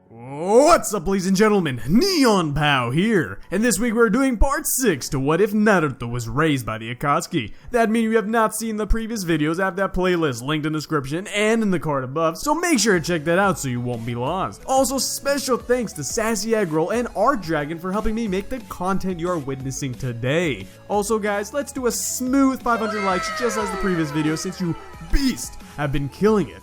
What's up, ladies and gentlemen, Neon Pow here, and this week we're doing part 6 to What If Naruto Was Raised by the Akatsuki. That means you have not seen the previous videos. I have that playlist linked in the description and in the card above, so make sure to check that out so you won't be lost. Also, special thanks to Sassyeggroll and Art Dragon for helping me make the content you are witnessing today. Also guys, let's do a smooth 500 likes just as the previous video since you beast have been killing it.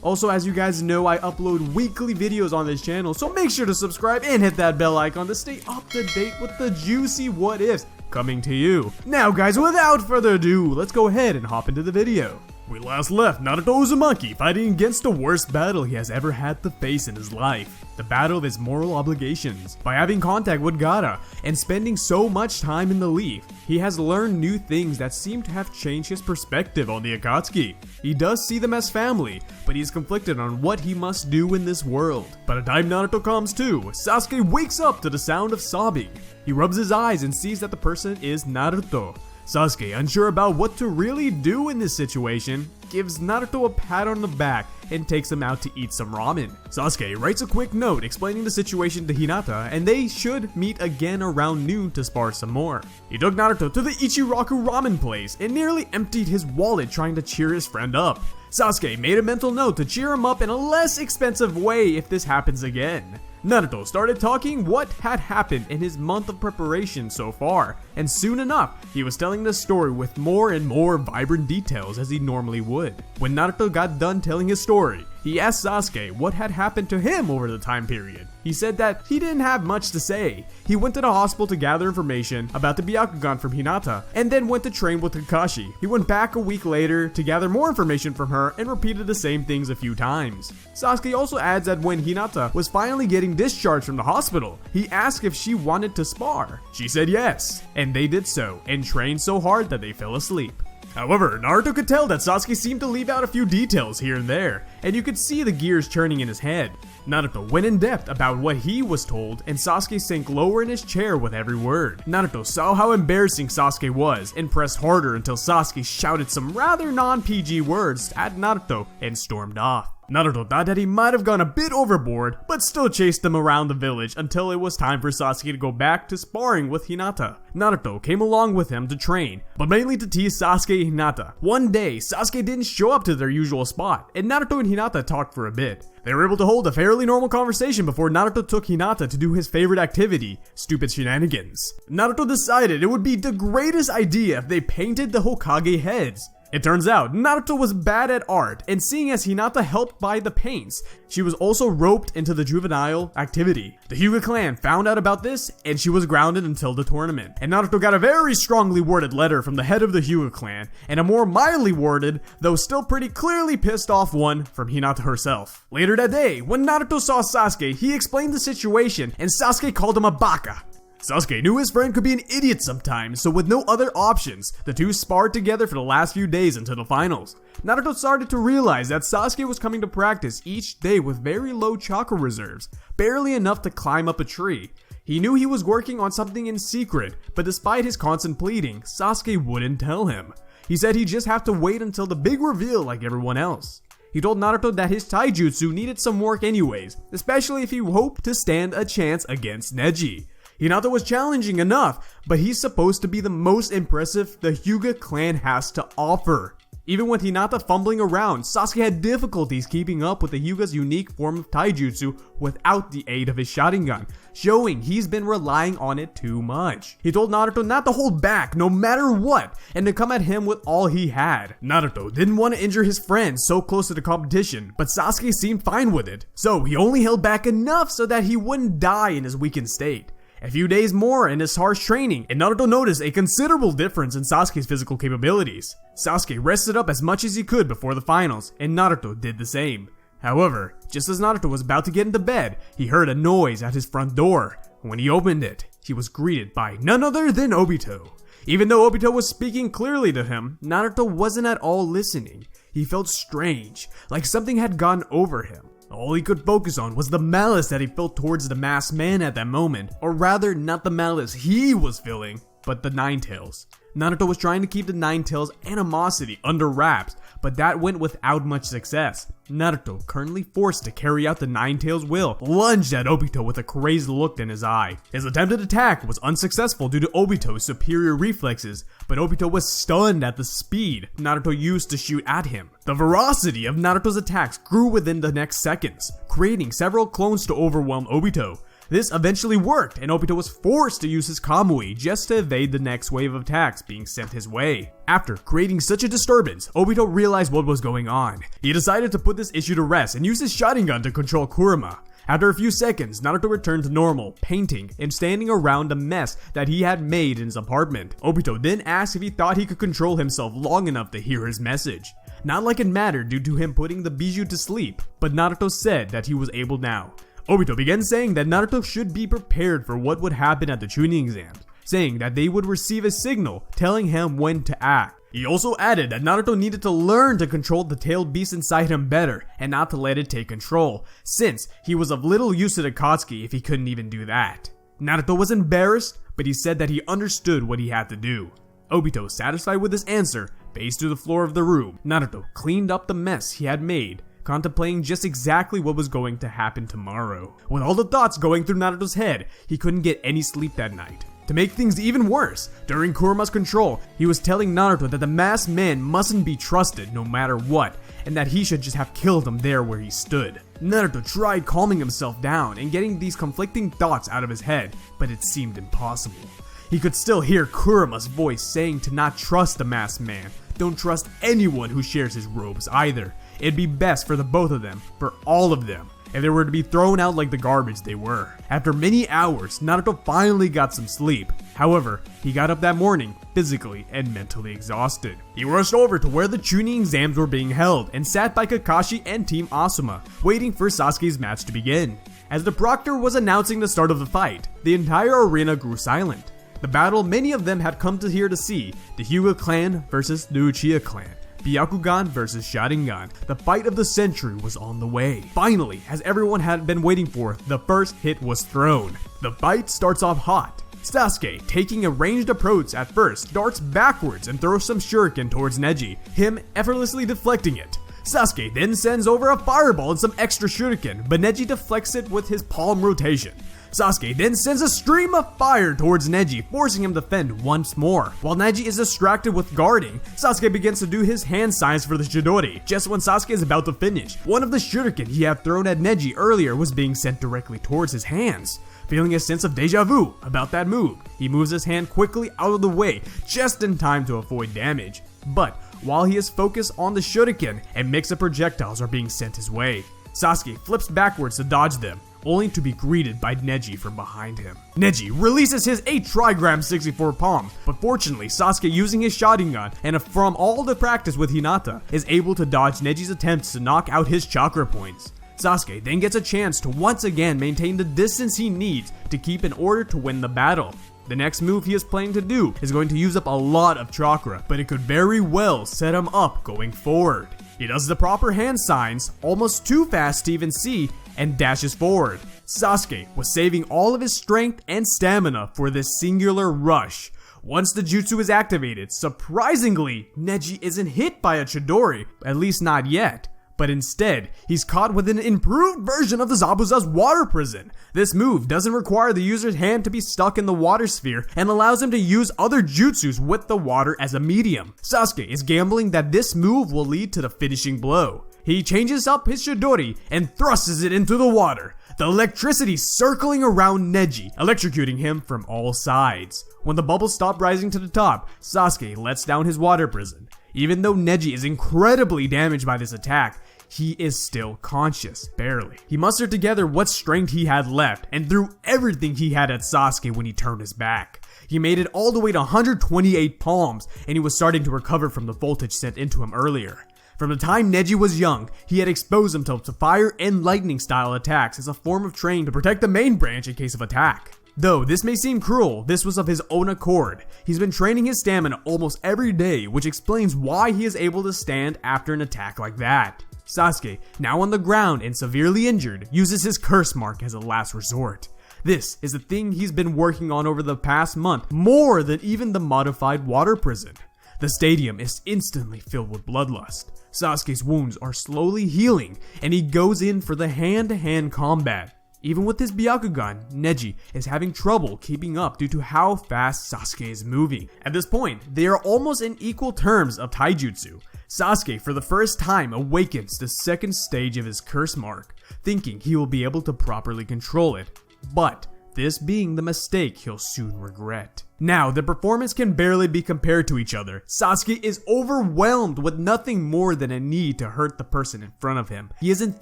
Also, as you guys know, I upload weekly videos on this channel, so make sure to subscribe and hit that bell icon to stay up to date with the juicy what ifs coming to you. Now guys, without further ado, let's go ahead and hop into the video. We last left Naruto Uzumaki fighting against the worst battle he has ever had to face in his life. The battle of his moral obligations. By having contact with Gaara and spending so much time in the Leaf, he has learned new things that seem to have changed his perspective on the Akatsuki. He does see them as family, but he is conflicted on what he must do in this world. By the time Naruto comes to, Sasuke wakes up to the sound of sobbing. He rubs his eyes and sees that the person is Naruto. Sasuke, unsure about what to really do in this situation, gives Naruto a pat on the back and takes him out to eat some ramen. Sasuke writes a quick note explaining the situation to Hinata, and they should meet again around noon to spar some more. He took Naruto to the Ichiraku ramen place and nearly emptied his wallet trying to cheer his friend up. Sasuke made a mental note to cheer him up in a less expensive way if this happens again. Naruto started talking what had happened in his month of preparation so far, and soon enough, he was telling the story with more and more vibrant details as he normally would. When Naruto got done telling his story, he asked Sasuke what had happened to him over the time period. He said that he didn't have much to say. He went to the hospital to gather information about the Byakugan from Hinata, and then went to train with Kakashi. He went back a week later to gather more information from her and repeated the same things a few times. Sasuke also adds that when Hinata was finally getting discharged from the hospital, he asked if she wanted to spar. She said yes, and they did so, and trained so hard that they fell asleep. However, Naruto could tell that Sasuke seemed to leave out a few details here and there, and you could see the gears turning in his head. Naruto went in depth about what he was told, and Sasuke sank lower in his chair with every word. Naruto saw how embarrassing Sasuke was, and pressed harder until Sasuke shouted some rather non-PG words at Naruto and stormed off. Naruto thought that he might have gone a bit overboard, but still chased him around the village until it was time for Sasuke to go back to sparring with Hinata. Naruto came along with him to train, but mainly to tease Sasuke and Hinata. One day, Sasuke didn't show up to their usual spot, and Naruto and Hinata talked for a bit. They were able to hold a fairly normal conversation before Naruto took Hinata to do his favorite activity, stupid shenanigans. Naruto decided it would be the greatest idea if they painted the Hokage heads. It turns out, Naruto was bad at art, and seeing as Hinata helped buy the paints, she was also roped into the juvenile activity. The Hyuga clan found out about this, and she was grounded until the tournament. And Naruto got a very strongly worded letter from the head of the Hyuga clan, and a more mildly worded, though still pretty clearly pissed off one from Hinata herself. Later that day, when Naruto saw Sasuke, he explained the situation, and Sasuke called him a baka. Sasuke knew his friend could be an idiot sometimes, so with no other options, the two sparred together for the last few days until the finals. Naruto started to realize that Sasuke was coming to practice each day with very low chakra reserves, barely enough to climb up a tree. He knew he was working on something in secret, but despite his constant pleading, Sasuke wouldn't tell him. He said he'd just have to wait until the big reveal like everyone else. He told Naruto that his taijutsu needed some work anyways, especially if he hoped to stand a chance against Neji. Hinata was challenging enough, but he's supposed to be the most impressive the Hyuga clan has to offer. Even with Hinata fumbling around, Sasuke had difficulties keeping up with the Hyuga's unique form of taijutsu without the aid of his Sharingan, showing he's been relying on it too much. He told Naruto not to hold back no matter what, and to come at him with all he had. Naruto didn't want to injure his friend so close to the competition, but Sasuke seemed fine with it, so he only held back enough so that he wouldn't die in his weakened state. A few days more in his harsh training, and Naruto noticed a considerable difference in Sasuke's physical capabilities. Sasuke rested up as much as he could before the finals, and Naruto did the same. However, just as Naruto was about to get into bed, he heard a noise at his front door. When he opened it, he was greeted by none other than Obito. Even though Obito was speaking clearly to him, Naruto wasn't at all listening. He felt strange, like something had gone over him. All he could focus on was the malice that he felt towards the masked man at that moment, or rather not the malice he was feeling, but the Nine Tails. Naruto was trying to keep the Nine Tails' animosity under wraps, but that went without much success. Naruto, currently forced to carry out the Nine Tails will, lunged at Obito with a crazed look in his eye. His attempted attack was unsuccessful due to Obito's superior reflexes, but Obito was stunned at the speed Naruto used to shoot at him. The ferocity of Naruto's attacks grew within the next seconds, creating several clones to overwhelm Obito. This eventually worked, and Obito was forced to use his Kamui just to evade the next wave of attacks being sent his way. After creating such a disturbance, Obito realized what was going on. He decided to put this issue to rest and use his Sharingan to control Kurama. After a few seconds, Naruto returned to normal, painting and standing around a mess that he had made in his apartment. Obito then asked if he thought he could control himself long enough to hear his message. Not like it mattered due to him putting the Bijou to sleep, but Naruto said that he was able now. Obito began saying that Naruto should be prepared for what would happen at the Chunin exams, saying that they would receive a signal telling him when to act. He also added that Naruto needed to learn to control the tailed beast inside him better and not to let it take control, since he was of little use to Akatsuki if he couldn't even do that. Naruto was embarrassed, but he said that he understood what he had to do. Obito, satisfied with his answer, paced to the floor of the room. Naruto cleaned up the mess he had made, contemplating just exactly what was going to happen tomorrow. With all the thoughts going through Naruto's head, he couldn't get any sleep that night. To make things even worse, during Kurama's control, he was telling Naruto that the masked man mustn't be trusted no matter what, and that he should just have killed him there where he stood. Naruto tried calming himself down and getting these conflicting thoughts out of his head, but it seemed impossible. He could still hear Kurama's voice saying to not trust the masked man. Don't trust anyone who shares his robes either. It'd be best for the both of them, for all of them, if they were to be thrown out like the garbage they were. After many hours, Naruto finally got some sleep. However, he got up that morning, physically and mentally exhausted. He rushed over to where the Chunin exams were being held and sat by Kakashi and Team Asuma, waiting for Sasuke's match to begin. As the proctor was announcing the start of the fight, the entire arena grew silent. The battle many of them had come to here to see, the Hyuga clan versus the Uchiha clan. Byakugan versus Sharingan. The fight of the century was on the way. Finally, as everyone had been waiting for, the first hit was thrown. The fight starts off hot. Sasuke, taking a ranged approach at first, darts backwards and throws some shuriken towards Neji, him effortlessly deflecting it. Sasuke then sends over a fireball and some extra shuriken, but Neji deflects it with his palm rotation. Sasuke then sends a stream of fire towards Neji, forcing him to fend once more. While Neji is distracted with guarding, Sasuke begins to do his hand signs for the Chidori. Just when Sasuke is about to finish, one of the shuriken he had thrown at Neji earlier was being sent directly towards his hands. Feeling a sense of deja vu about that move, he moves his hand quickly out of the way, just in time to avoid damage. But while he is focused on the shuriken, a mix of projectiles are being sent his way. Sasuke flips backwards to dodge them, only to be greeted by Neji from behind him. Neji releases his 8-trigram 64 palm, but fortunately Sasuke, using his Sharingan and from all the practice with Hinata, is able to dodge Neji's attempts to knock out his chakra points. Sasuke then gets a chance to once again maintain the distance he needs to keep in order to win the battle. The next move he is planning to do is going to use up a lot of chakra, but it could very well set him up going forward. He does the proper hand signs, almost too fast to even see, and dashes forward. Sasuke was saving all of his strength and stamina for this singular rush. Once the jutsu is activated, surprisingly, Neji isn't hit by a Chidori, at least not yet. But instead, he's caught with an improved version of the Zabuza's water prison. This move doesn't require the user's hand to be stuck in the water sphere and allows him to use other jutsus with the water as a medium. Sasuke is gambling that this move will lead to the finishing blow. He changes up his Chidori and thrusts it into the water, the electricity circling around Neji, electrocuting him from all sides. When the bubbles stop rising to the top, Sasuke lets down his water prison. Even though Neji is incredibly damaged by this attack, he is still conscious, barely. He mustered together what strength he had left and threw everything he had at Sasuke when he turned his back. He made it all the way to 128 palms, and he was starting to recover from the voltage sent into him earlier. From the time Neji was young, he had exposed himself to fire and lightning style attacks as a form of training to protect the main branch in case of attack. Though this may seem cruel, this was of his own accord. He's been training his stamina almost every day, which explains why he is able to stand after an attack like that. Sasuke, now on the ground and severely injured, uses his curse mark as a last resort. This is the thing he's been working on over the past month, more than even the modified water prison. The stadium is instantly filled with bloodlust. Sasuke's wounds are slowly healing, and he goes in for the hand-to-hand combat. Even with his Byakugan, Neji is having trouble keeping up due to how fast Sasuke is moving. At this point, they are almost in equal terms of taijutsu. Sasuke, for the first time, awakens the second stage of his curse mark, thinking he will be able to properly control it. But this being the mistake he'll soon regret. Now, the performance can barely be compared to each other. Sasuke is overwhelmed with nothing more than a need to hurt the person in front of him. He isn't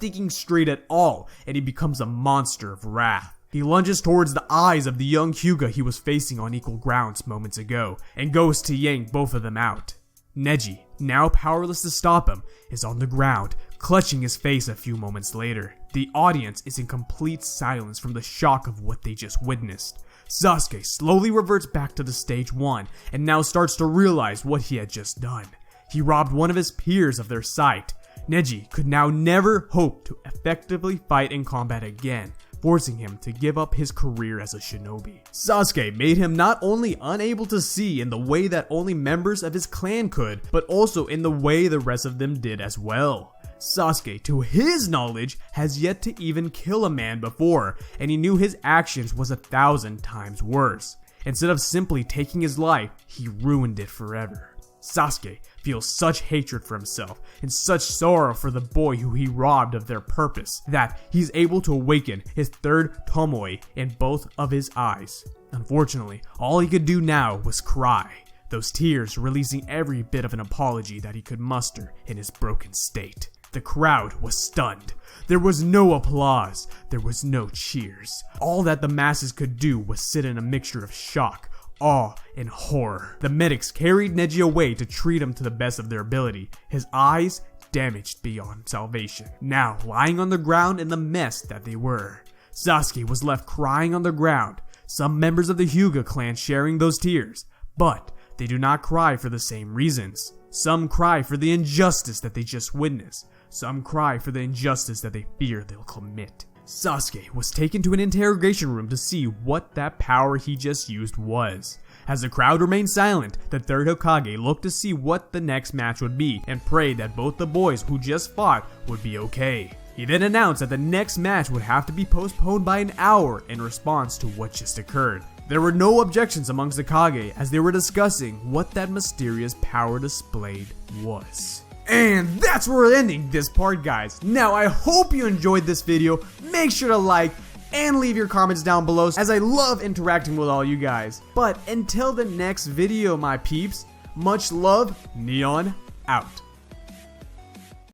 thinking straight at all, and he becomes a monster of wrath. He lunges towards the eyes of the young Hyuga he was facing on equal grounds moments ago, and goes to yank both of them out. Neji, now powerless to stop him, is on the ground, clutching his face a few moments later. The audience is in complete silence from the shock of what they just witnessed. Sasuke slowly reverts back to the stage 1 and now starts to realize what he had just done. He robbed one of his peers of their sight. Neji could now never hope to effectively fight in combat again, forcing him to give up his career as a shinobi. Sasuke made him not only unable to see in the way that only members of his clan could, but also in the way the rest of them did as well. Sasuke, to his knowledge, has yet to even kill a man before, and he knew his actions was 1,000 times worse. Instead of simply taking his life, he ruined it forever. Sasuke feels such hatred for himself and such sorrow for the boy who he robbed of their purpose that he's able to awaken his third Tomoe in both of his eyes. Unfortunately, all he could do now was cry, those tears releasing every bit of an apology that he could muster in his broken state. The crowd was stunned. There was no applause. There was no cheers. All that the masses could do was sit in a mixture of shock, awe, and horror. The medics carried Neji away to treat him to the best of their ability, his eyes damaged beyond salvation. Now, lying on the ground in the mess that they were, Sasuke was left crying on the ground, some members of the Hyuga clan sharing those tears, but they do not cry for the same reasons. Some cry for the injustice that they just witnessed. Some cry for the injustice that they fear they'll commit. Sasuke was taken to an interrogation room to see what that power he just used was. As the crowd remained silent, the third Hokage looked to see what the next match would be and prayed that both the boys who just fought would be okay. He then announced that the next match would have to be postponed by an hour in response to what just occurred. There were no objections amongst the Kage as they were discussing what that mysterious power displayed was. And that's where we're ending this part, guys. Now, I hope you enjoyed this video. Make sure to like and leave your comments down below, as I love interacting with all you guys. But until the next video, my peeps, much love, Neon out.